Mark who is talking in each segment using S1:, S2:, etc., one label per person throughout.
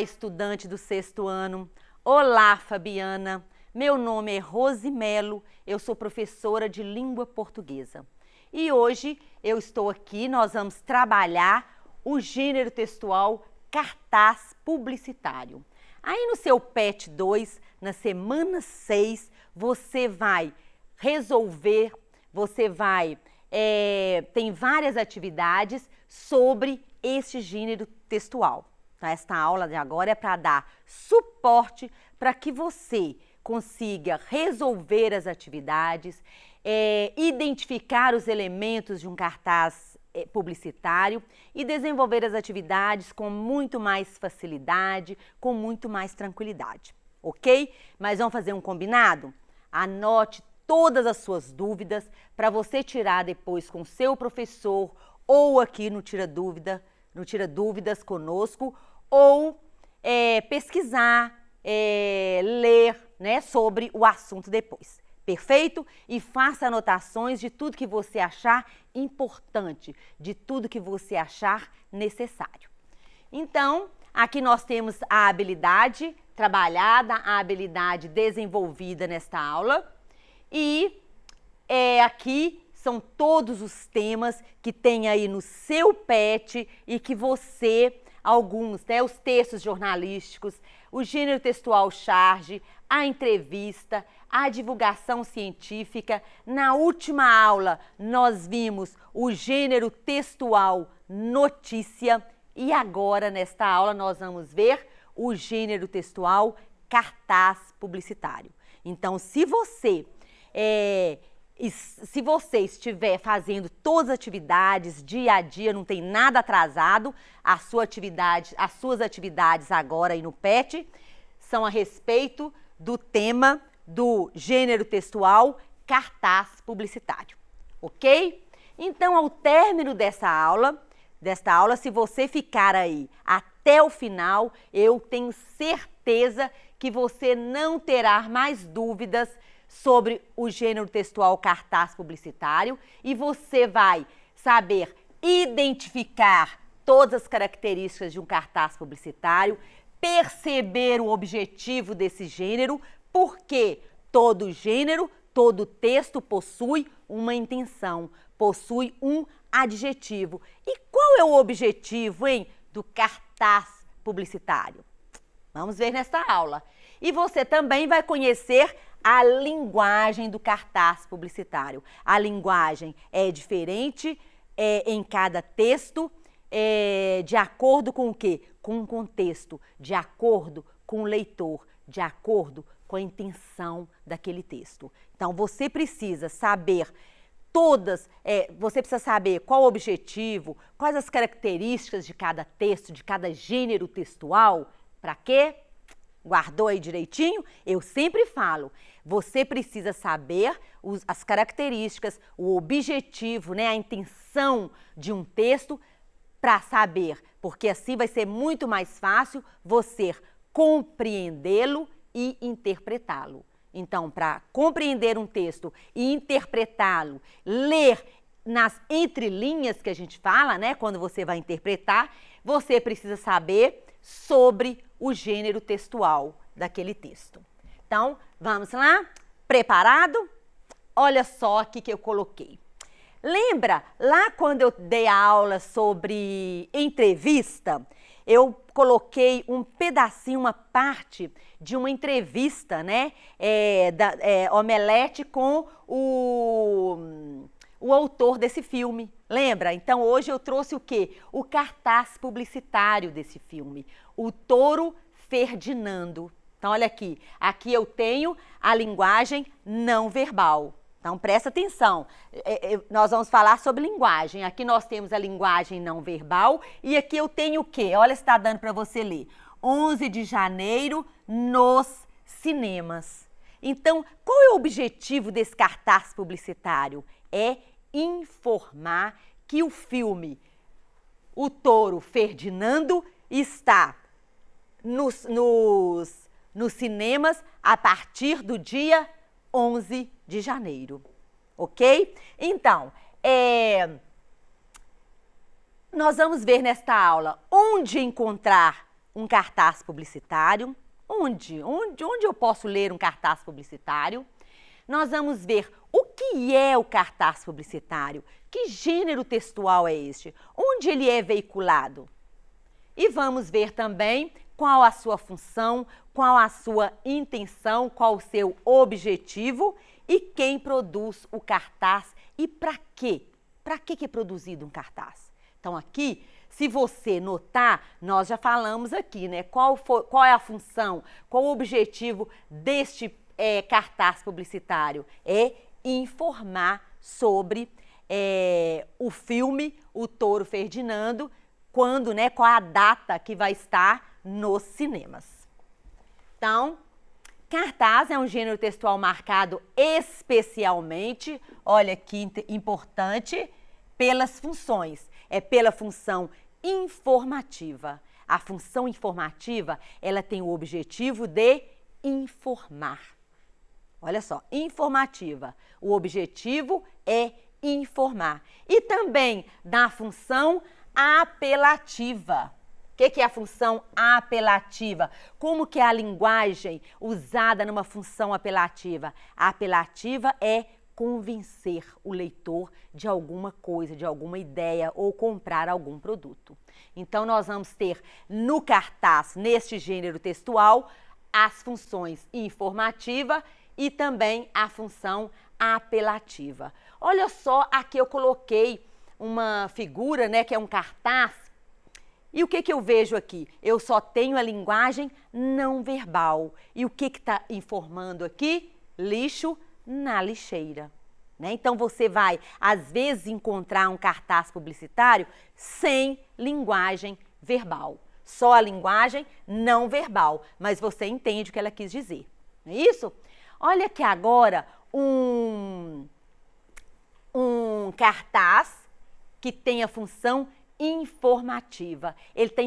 S1: estudante do 6º ano. Olá, Fabiana. Meu nome é Rose Melo, eu sou professora de língua portuguesa. E hoje eu estou aqui, nós vamos trabalhar o gênero textual cartaz publicitário. Aí no seu PET 2, na semana 6, você vai resolver, tem várias atividades sobre este gênero textual. Então, esta aula de agora é para dar suporte para que você consiga resolver as atividades, identificar os elementos de um cartaz publicitário e desenvolver as atividades com muito mais facilidade, com muito mais tranquilidade, ok? Mas vamos fazer um combinado? Anote todas as suas dúvidas para você tirar depois com o seu professor ou aqui no Tira Dúvidas conosco, ou pesquisar, ler, né, sobre o assunto depois. Perfeito? E faça anotações de tudo que você achar importante, de tudo que você achar necessário. Então, aqui nós temos a habilidade trabalhada, a habilidade desenvolvida nesta aula. E aqui são todos os temas que tem aí no seu PET e que você, alguns, né, os textos jornalísticos, o gênero textual charge, a entrevista, a divulgação científica. Na última aula, nós vimos o gênero textual notícia e agora, nesta aula, nós vamos ver o gênero textual cartaz publicitário. Então, se você estiver fazendo todas as atividades dia a dia, não tem nada atrasado, as suas atividades agora aí no PET são a respeito do tema do gênero textual cartaz publicitário, ok? Então, ao término desta aula, se você ficar aí até o final, eu tenho certeza que você não terá mais dúvidas sobre o gênero textual cartaz publicitário e você vai saber identificar todas as características de um cartaz publicitário, perceber o objetivo desse gênero, porque todo gênero, todo texto possui uma intenção, possui um adjetivo. E qual é o objetivo, do cartaz publicitário? Vamos ver nesta aula. E você também vai conhecer a linguagem do cartaz publicitário. A linguagem é diferente em cada texto, de acordo com o quê? Com o contexto, de acordo com o leitor, de acordo com a intenção daquele texto. Então, você precisa saber você precisa saber qual o objetivo, quais as características de cada texto, de cada gênero textual. Para quê? Guardou aí direitinho? Eu sempre falo, você precisa saber as características, o objetivo, né, a intenção de um texto para saber, porque assim vai ser muito mais fácil você compreendê-lo e interpretá-lo. Então, para compreender um texto e interpretá-lo, ler nas entrelinhas que a gente fala, né, quando você vai interpretar, você precisa saber sobre o gênero textual daquele texto. Então, vamos lá? Preparado? Olha só aqui que eu coloquei. Lembra lá quando eu dei a aula sobre entrevista? Eu coloquei um pedacinho, uma parte de uma entrevista, né? Omelete com o autor desse filme. Lembra? Então, hoje eu trouxe o quê? O cartaz publicitário desse filme. O Touro Ferdinando. Então, olha aqui. Aqui eu tenho a linguagem não verbal. Então, presta atenção. Nós vamos falar sobre linguagem. Aqui nós temos a linguagem não verbal. E aqui eu tenho o quê? Olha se está dando para você ler. 11 de janeiro nos cinemas. Então, qual é o objetivo desse cartaz publicitário? É informar que o filme O Touro Ferdinando está nos cinemas a partir do dia 11 de janeiro, ok? Então, nós vamos ver nesta aula onde encontrar um cartaz publicitário. Onde eu posso ler um cartaz publicitário? Nós vamos ver o que é o cartaz publicitário, que gênero textual é este, onde ele é veiculado. E vamos ver também qual a sua função, qual a sua intenção, qual o seu objetivo e quem produz o cartaz e para quê? Para que é produzido um cartaz? Então aqui, se você notar, nós já falamos aqui, né? Qual é a função, qual o objetivo deste cartaz publicitário? É informar sobre o filme O Touro Ferdinando, quando, né? Qual a data que vai estar nos cinemas. Então, cartaz é um gênero textual marcado especialmente, olha que importante, pelas funções. É pela função informativa. A função informativa, ela tem o objetivo de informar. Olha só, informativa. O objetivo é informar. E também da função apelativa. O que é a função apelativa? Como que é a linguagem usada numa função apelativa? A apelativa é convencer o leitor de alguma coisa, de alguma ideia ou comprar algum produto. Então, nós vamos ter no cartaz, neste gênero textual, as funções informativa e também a função apelativa. Olha só, aqui eu coloquei uma figura, né, que é um cartaz. E o que eu vejo aqui? Eu só tenho a linguagem não verbal. E o que está informando aqui? Lixo na lixeira. Né? Então, você vai, às vezes, encontrar um cartaz publicitário sem linguagem verbal. Só a linguagem não verbal. Mas você entende o que ela quis dizer. Não é isso? Olha aqui agora um cartaz que tem a função informativa. Ele está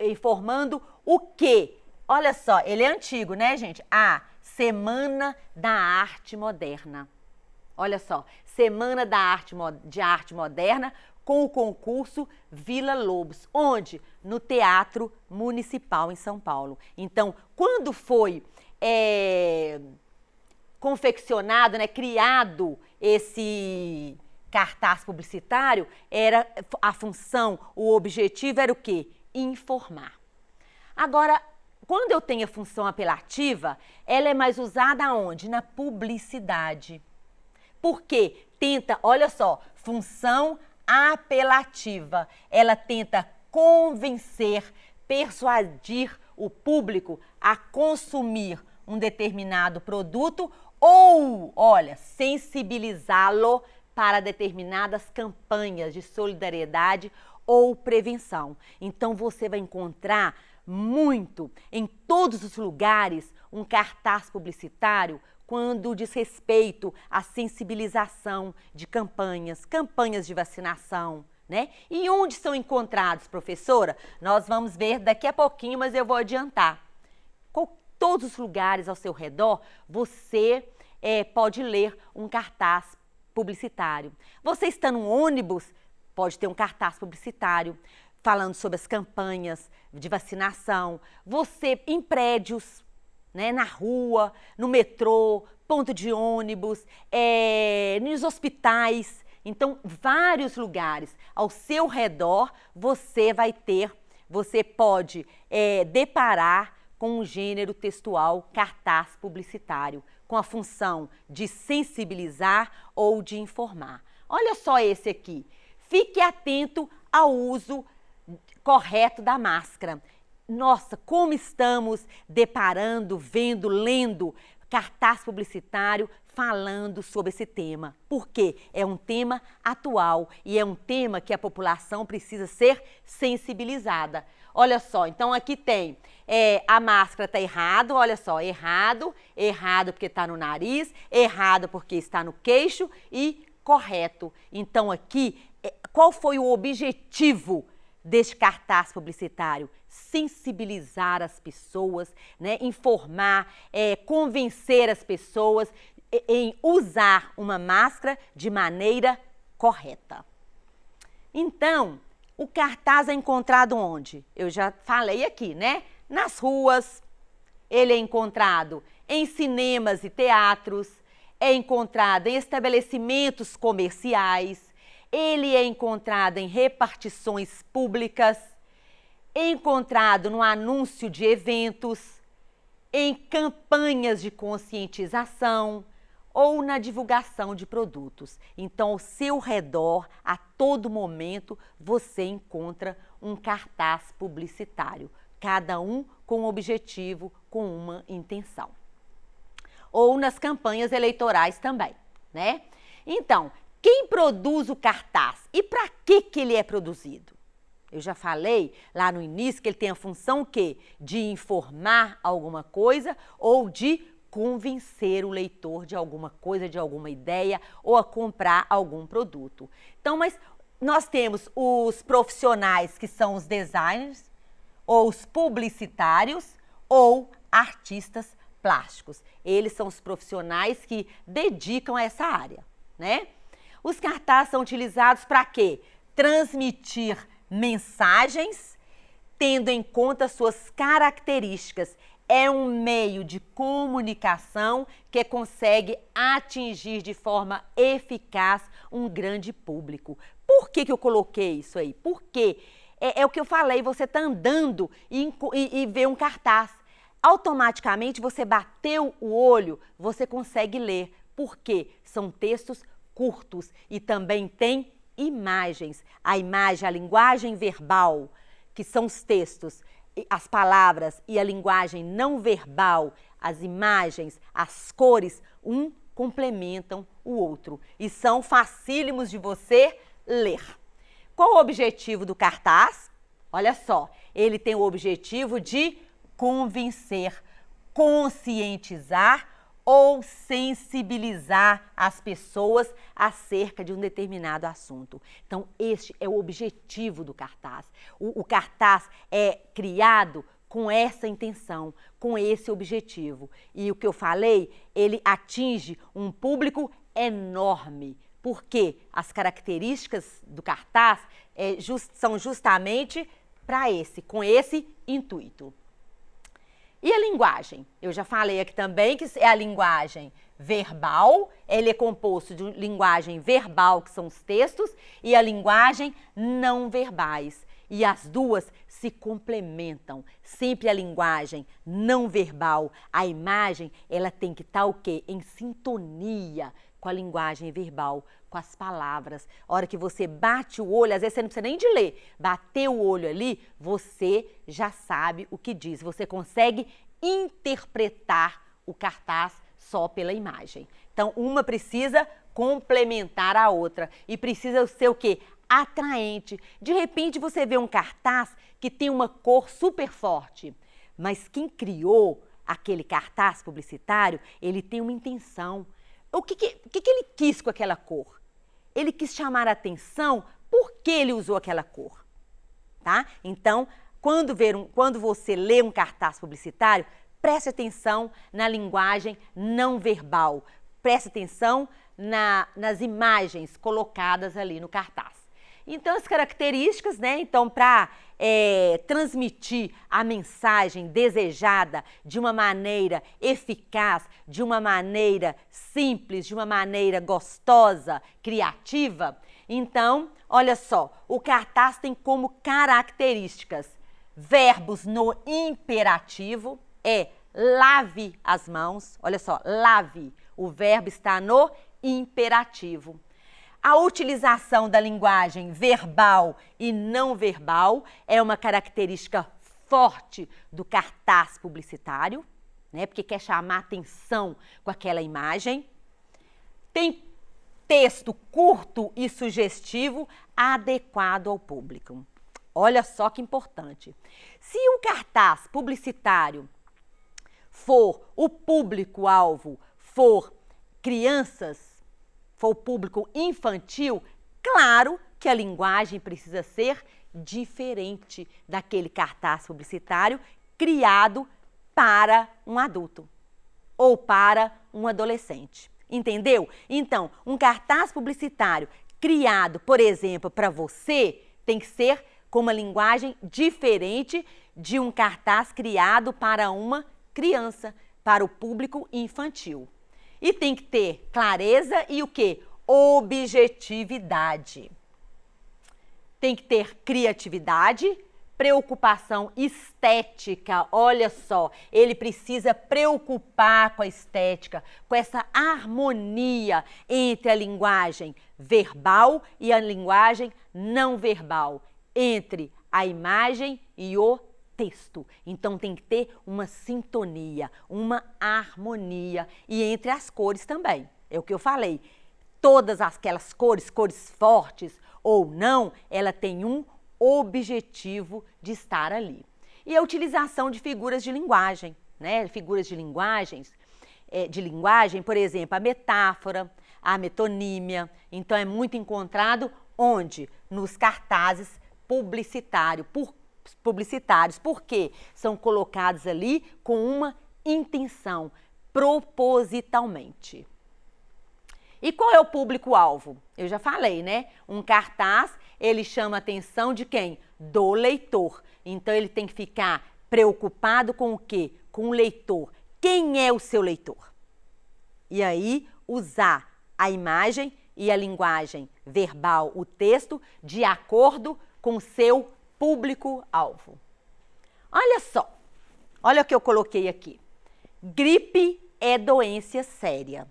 S1: informando o quê? Olha só, ele é antigo, né, gente? A Semana da Arte Moderna. Olha só, Semana de Arte Moderna com o concurso Vila Lobos. Onde? No Teatro Municipal em São Paulo. Então, quando foi confeccionado, né, criado esse cartaz publicitário, era a função, o objetivo era o quê? Informar. Agora, quando eu tenho a função apelativa, ela é mais usada aonde? Na publicidade. Por quê? Tenta, olha só, função apelativa. Ela tenta convencer, persuadir o público a consumir um determinado produto ou, olha, sensibilizá-lo para determinadas campanhas de solidariedade ou prevenção. Então, você vai encontrar muito, em todos os lugares, um cartaz publicitário quando diz respeito à sensibilização de campanhas de vacinação, né? E onde são encontrados, professora? Nós vamos ver daqui a pouquinho, mas eu vou adiantar. Todos os lugares ao seu redor, você pode ler um cartaz publicitário. Você está num ônibus, pode ter um cartaz publicitário falando sobre as campanhas de vacinação. Você em prédios, né, na rua, no metrô, ponto de ônibus, nos hospitais. Então, vários lugares ao seu redor você pode deparar com um gênero textual cartaz publicitário, com a função de sensibilizar ou de informar. Olha só esse aqui. Fique atento ao uso correto da máscara. Nossa, como estamos deparando, vendo, lendo cartaz publicitário falando sobre esse tema. Porque é um tema atual e é um tema que a população precisa ser sensibilizada. Olha só, então aqui tem a máscara está errado, olha só, errado porque está no nariz, errado porque está no queixo e correto. Então aqui, qual foi o objetivo deste cartaz publicitário? Sensibilizar as pessoas, né? Informar, convencer as pessoas em usar uma máscara de maneira correta. Então, O cartaz é encontrado onde? Eu já falei aqui, né? Nas ruas, ele é encontrado em cinemas e teatros, é encontrado em estabelecimentos comerciais, ele é encontrado em repartições públicas, é encontrado no anúncio de eventos, em campanhas de conscientização ou na divulgação de produtos. Então, ao seu redor, a todo momento, você encontra um cartaz publicitário, cada um com um objetivo, com uma intenção. Ou nas campanhas eleitorais também, né? Então, quem produz o cartaz e para que ele é produzido? Eu já falei lá no início que ele tem a função o quê? De informar alguma coisa ou de convencer o leitor de alguma coisa, de alguma ideia ou a comprar algum produto. Então, mas nós temos os profissionais que são os designers, ou os publicitários, ou artistas plásticos. Eles são os profissionais que dedicam a essa área, né? Os cartazes são utilizados para quê? Transmitir mensagens, tendo em conta suas características. É um meio de comunicação que consegue atingir de forma eficaz um grande público. Por que eu coloquei isso aí? Porque é o que eu falei, você está andando e vê um cartaz. Automaticamente você bateu o olho, você consegue ler. Por quê? São textos curtos e também tem imagens. A imagem, a linguagem verbal, que são os textos, as palavras e a linguagem não verbal, as imagens, as cores, um complementam o outro e são facílimos de você ler. Qual o objetivo do cartaz? Olha só, ele tem o objetivo de convencer, conscientizar ou sensibilizar as pessoas acerca de um determinado assunto. Então, este é o objetivo do cartaz. O cartaz é criado com essa intenção, com esse objetivo. E o que eu falei, ele atinge um público enorme, porque as características do cartaz são justamente com esse intuito. E a linguagem? Eu já falei aqui também que é a linguagem verbal, ele é composto de linguagem verbal, que são os textos, e a linguagem não verbais. E as duas se complementam. Sempre a linguagem não verbal, a imagem, ela tem que estar o quê? Em sintonia com a linguagem verbal, com as palavras. A hora que você bate o olho, às vezes você não precisa nem de ler. Bateu o olho ali, você já sabe o que diz. Você consegue interpretar o cartaz só pela imagem. Então, uma precisa complementar a outra e precisa ser o quê? Atraente. De repente, você vê um cartaz que tem uma cor super forte, mas quem criou aquele cartaz publicitário, ele tem uma intenção. O que ele quis com aquela cor? Ele quis chamar a atenção porque ele usou aquela cor, tá? Então, quando você lê um cartaz publicitário, preste atenção na linguagem não verbal, preste atenção nas imagens colocadas ali no cartaz. Então, as características, né? Então, para transmitir a mensagem desejada de uma maneira eficaz, de uma maneira simples, de uma maneira gostosa, criativa, então, olha só, o cartaz tem como características verbos no imperativo, lave as mãos, olha só, lave, o verbo está no imperativo. A utilização da linguagem verbal e não verbal é uma característica forte do cartaz publicitário, né? Porque quer chamar atenção com aquela imagem. Tem texto curto e sugestivo adequado ao público. Olha só que importante. Se um cartaz publicitário o público-alvo for crianças, for o público infantil, claro que a linguagem precisa ser diferente daquele cartaz publicitário criado para um adulto ou para um adolescente. Entendeu? Então, um cartaz publicitário criado, por exemplo, para você, Tem que ser com uma linguagem diferente de um cartaz criado para uma criança, para o público infantil. E tem que ter clareza e o quê? Objetividade. Tem que ter criatividade, preocupação estética. Olha só, ele precisa preocupar com a estética, com essa harmonia entre a linguagem verbal e a linguagem não verbal, entre a imagem e o texto. Então tem que ter uma sintonia, uma harmonia e entre as cores também. É o que eu falei. Todas aquelas cores, cores fortes ou não, ela tem um objetivo de estar ali. E a utilização de figuras de linguagem, né? Figuras de linguagem, por exemplo, a metáfora, a metonímia. Então é muito encontrado onde? Nos cartazes publicitários, porque são colocados ali com uma intenção, propositalmente. E qual é o público-alvo? Eu já falei, né? Um cartaz, ele chama a atenção de quem? Do leitor. Então, ele tem que ficar preocupado com o quê? Com o leitor. Quem é o seu leitor? E aí, usar a imagem e a linguagem verbal, o texto, de acordo com o seu público-alvo. Olha só, olha o que eu coloquei aqui. Gripe é doença séria.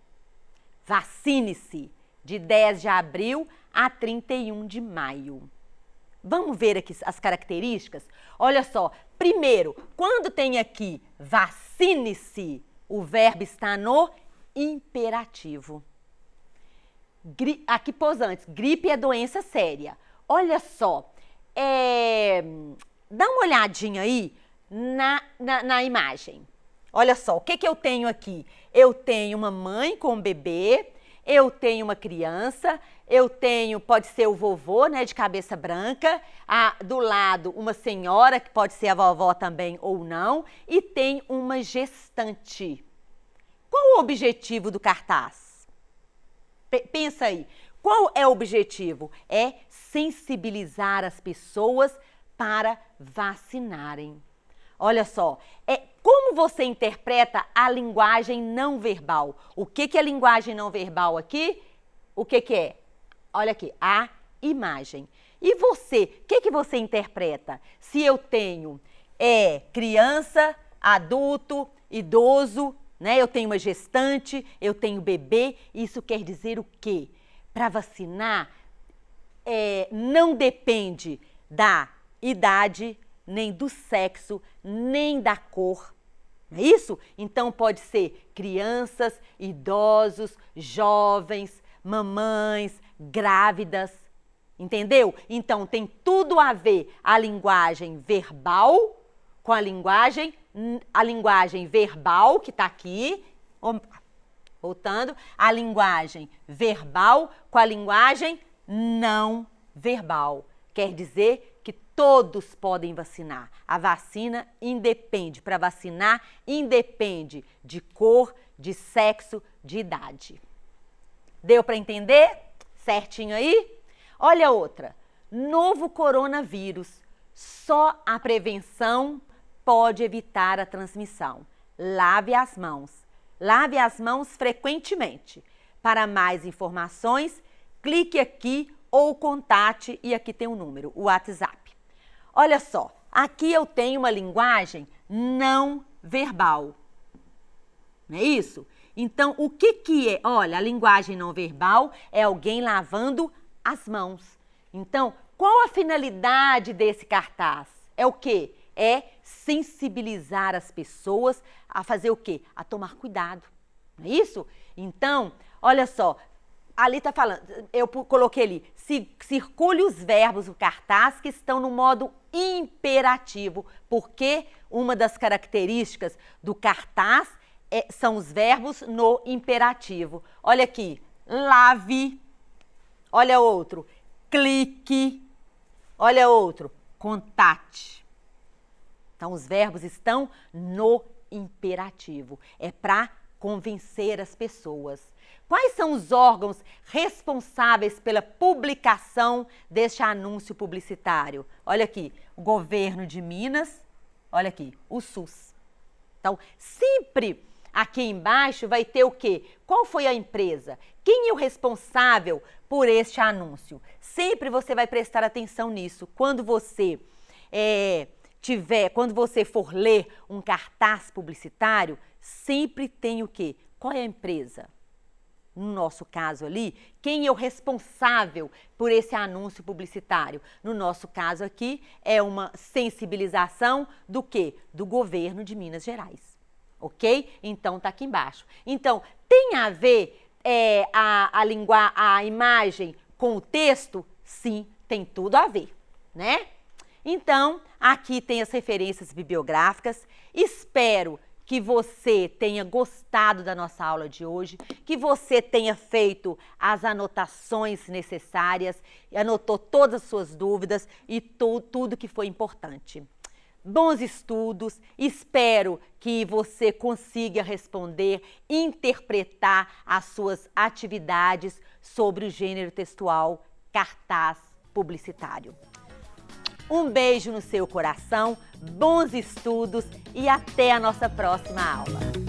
S1: Vacine-se de 10 de abril a 31 de maio. Vamos ver aqui as características? Olha só, primeiro, quando tem aqui vacine-se, o verbo está no imperativo. Aqui pôs antes, gripe é doença séria. Olha só, dá uma olhadinha aí na imagem. Olha só, o que eu tenho aqui? Eu tenho uma mãe com um bebê, eu tenho uma criança, eu tenho, pode ser o vovô, né, de cabeça branca, do lado uma senhora, que pode ser a vovó também ou não, e tem uma gestante. Qual o objetivo do cartaz? Pensa aí, qual é o objetivo? É sensibilizar as pessoas para vacinarem. Olha só, como você interpreta a linguagem não verbal? O que é linguagem não verbal aqui? O que é? Olha aqui, a imagem. E você, o que você interpreta? Se eu tenho criança, adulto, idoso, né? Eu tenho uma gestante, eu tenho bebê, isso quer dizer o quê? Para vacinar, não depende da idade, nem do sexo, nem da cor. Não é isso? Então pode ser crianças, idosos, jovens, mamães, grávidas. Entendeu? Então tem tudo a ver a linguagem verbal com a linguagem verbal que está aqui. Voltando, a linguagem verbal com a linguagem não verbal. Quer dizer que todos podem vacinar. A vacina independe, para vacinar, independe de cor, de sexo, de idade. Deu para entender? Certinho aí? Olha outra. Novo coronavírus. Só a prevenção pode evitar a transmissão. Lave as mãos. Lave as mãos frequentemente. Para mais informações, clique aqui ou contate, e aqui tem um número, o WhatsApp. Olha só, aqui eu tenho uma linguagem não verbal. Não é isso? Então, o que é? Olha, a linguagem não verbal é alguém lavando as mãos. Então, qual a finalidade desse cartaz? É o quê? É sensibilizar as pessoas a fazer o quê? A tomar cuidado. Não é isso? Então, olha só, ali está falando, eu coloquei ali, circule os verbos do cartaz que estão no modo imperativo, porque uma das características do cartaz são os verbos no imperativo. Olha aqui, lave, olha outro, clique, olha outro, contate. Então, os verbos estão no imperativo. É para convencer as pessoas. Quais são os órgãos responsáveis pela publicação deste anúncio publicitário? Olha aqui, o governo de Minas, olha aqui, o SUS. Então, sempre aqui embaixo vai ter o quê? Qual foi a empresa? Quem é o responsável por este anúncio? Sempre você vai prestar atenção nisso. Quando você quando você for ler um cartaz publicitário, sempre tem o quê? Qual é a empresa? No nosso caso ali, quem é o responsável por esse anúncio publicitário? No nosso caso aqui, é uma sensibilização do quê? Do governo de Minas Gerais, ok? Então, tá aqui embaixo. Então, tem a ver a imagem com o texto? Sim, tem tudo a ver, né? Então, aqui tem as referências bibliográficas. Espero que você tenha gostado da nossa aula de hoje, que você tenha feito as anotações necessárias, anotou todas as suas dúvidas e tudo que foi importante. Bons estudos, espero que você consiga responder, interpretar as suas atividades sobre o gênero textual cartaz publicitário. Um beijo no seu coração, bons estudos e até a nossa próxima aula.